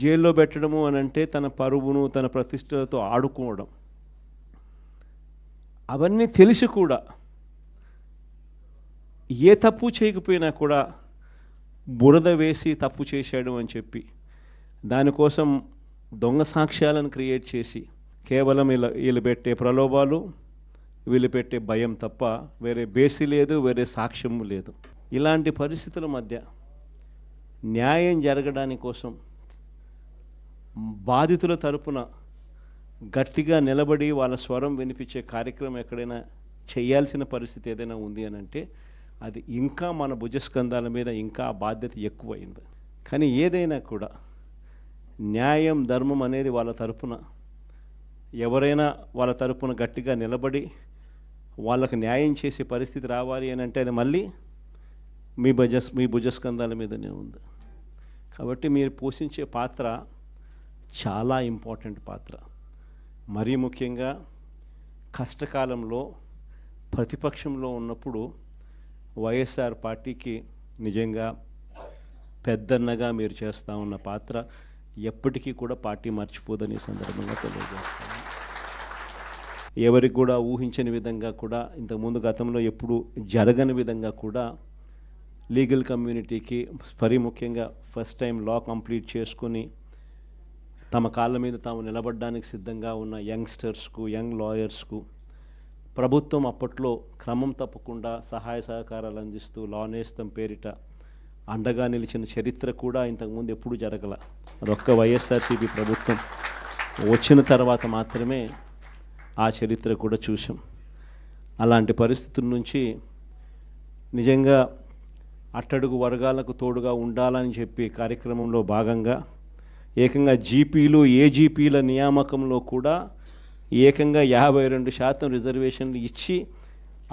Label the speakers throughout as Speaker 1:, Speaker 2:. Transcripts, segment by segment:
Speaker 1: జైల్లో పెట్టడము అని అంటే తన పరువును తన ప్రతిష్టలతో ఆడుకోవడం, అవన్నీ తెలిసి కూడా ఏ తప్పు చేయకపోయినా కూడా బురద వేసి తప్పు చేశాడు అని చెప్పి దానికోసం దొంగ సాక్ష్యాలను క్రియేట్ చేసి కేవలం వీళ్ళు పెట్టే ప్రలోభాలు, వీళ్ళు పెట్టే భయం తప్ప వేరే బేసి లేదు, వేరే సాక్ష్యము లేదు. ఇలాంటి పరిస్థితుల మధ్య న్యాయం జరగడానికి కోసం బాధితుల తరపున గట్టిగా నిలబడి వాళ్ళ స్వరం వినిపించే కార్యక్రమం ఎక్కడైనా చేయాల్సిన పరిస్థితి ఏదైనా ఉంది అని అంటే అది ఇంకా మన భుజస్కంధాల మీద ఇంకా ఆ బాధ్యత ఎక్కువైంది. కానీ ఏదైనా కూడా న్యాయం ధర్మం అనేది వాళ్ళ తరపున ఎవరైనా వాళ్ళ తరపున గట్టిగా నిలబడి వాళ్ళకు న్యాయం చేసే పరిస్థితి రావాలి అని అంటే అది మళ్ళీ మీ భుజస్కంధాల మీదనే ఉంది. కాబట్టి మీరు పోషించే పాత్ర చాలా ఇంపార్టెంట్ పాత్ర. మరీ ముఖ్యంగా కష్టకాలంలో ప్రతిపక్షంలో ఉన్నప్పుడు వైఎస్ఆర్ పార్టీకి నిజంగా పెద్దన్నగా మీరు చేస్తూ ఉన్న పాత్ర ఎప్పటికీ కూడా పార్టీ మర్చిపోదని సందర్భంగా తెలియజేస్తాను. ఎవరికి కూడా ఊహించని విధంగా కూడా ఇంతకుముందు గతంలో ఎప్పుడు జరగని విధంగా కూడా లీగల్ కమ్యూనిటీకి మరీ ముఖ్యంగా ఫస్ట్ టైం లా కంప్లీట్ చేసుకుని తమ కాళ్ళ మీద తాము నిలబడడానికి సిద్ధంగా ఉన్న యంగ్స్టర్స్కు, యంగ్ లాయర్స్కు ప్రభుత్వం అప్పట్లో క్రమం తప్పకుండా సహాయ సహకారాలు అందిస్తూ లా నేస్తం పేరిట అండగా నిలిచిన చరిత్ర కూడా ఇంతకుముందు ఎప్పుడు జరగల. అదొక్క వైఎస్ఆర్సీపీ ప్రభుత్వం వచ్చిన తర్వాత మాత్రమే ఆ చరిత్ర కూడా చూసాం. అలాంటి పరిస్థితుల నుంచి నిజంగా అట్టడుగు వర్గాలకు తోడుగా ఉండాలని చెప్పి కార్యక్రమంలో భాగంగా ఏకంగా జీపీలు, ఏజీపీల నియామకంలో కూడా ఏకంగా 52% రిజర్వేషన్లు ఇచ్చి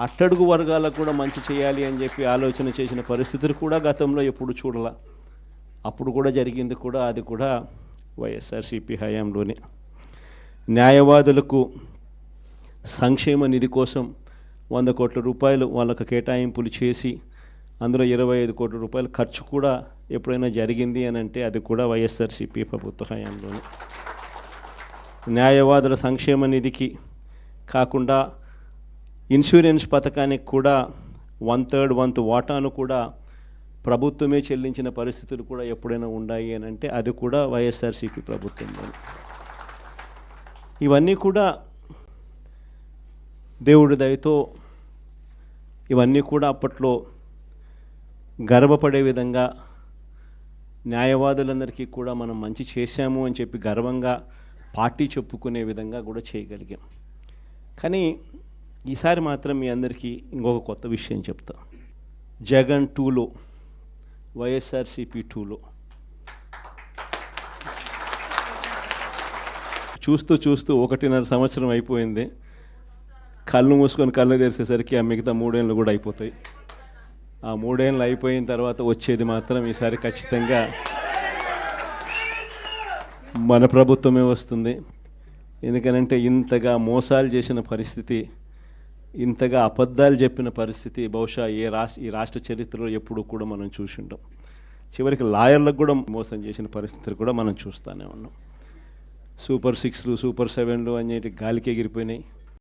Speaker 1: అట్టడుగు వర్గాలకు కూడా మంచి చేయాలి అని చెప్పి ఆలోచన చేసిన పరిస్థితులు కూడా గతంలో ఎప్పుడు చూడాల. అప్పుడు కూడా జరిగింది కూడా అది కూడా వైఎస్ఆర్సీపీ హయాంలోనే. న్యాయవాదులకు సంక్షేమ నిధి కోసం 100 కోట్ల రూపాయలు వాళ్ళకు కేటాయింపులు చేసి అందులో 25 కోట్ల రూపాయలు ఖర్చు కూడా ఎప్పుడైనా జరిగింది అని అంటే అది కూడా వైఎస్ఆర్సీపీ ప్రభుత్వ హయాంలోనే. న్యాయవాదుల సంక్షేమ నిధికి కాకుండా ఇన్సూరెన్స్ పథకానికి కూడా 1/3 వంతు వాటాను కూడా ప్రభుత్వమే చెల్లించిన పరిస్థితులు కూడా ఎప్పుడైనా ఉన్నాయి అని అంటే అది కూడా వైఎస్ఆర్సీపీ ప్రభుత్వంలోనే. ఇవన్నీ కూడా దేవుడి దయతో ఇవన్నీ కూడా అప్పట్లో గర్వపడే విధంగా న్యాయవాదులందరికీ కూడా మనం మంచి చేశాము అని చెప్పి గర్వంగా పార్టీ చెప్పుకునే విధంగా కూడా చేయగలిగాం. కానీ ఈసారి మాత్రం మీ అందరికీ ఇంకొక కొత్త విషయం చెప్తా. జగన్ 2లో, వైఎస్ఆర్సీపీ 2లో చూస్తూ 1.5 సంవత్సరం అయిపోయింది. కళ్ళు మూసుకొని కళ్ళు తెరిచేసరికి ఆ మిగతా 3 ఏళ్ళు కూడా అయిపోతాయి. ఆ 3 ఏళ్ళు అయిపోయిన తర్వాత వచ్చేది మాత్రం ఈసారి ఖచ్చితంగా మన ప్రభుత్వమే వస్తుంది. ఎందుకనంటే ఇంతగా మోసాలు చేసిన పరిస్థితి, ఇంతగా అబద్ధాలు చెప్పిన పరిస్థితి బహుశా ఈ రాష్ట్ర చరిత్రలో ఎప్పుడు కూడా మనం చూసి ఉంటాం. చివరికి లాయర్లకు కూడా మోసం చేసిన పరిస్థితులు కూడా మనం చూస్తూనే ఉన్నాం. సూపర్ 6లు, సూపర్ 7లు అనేటి గాలికి ఎగిరిపోయినాయి.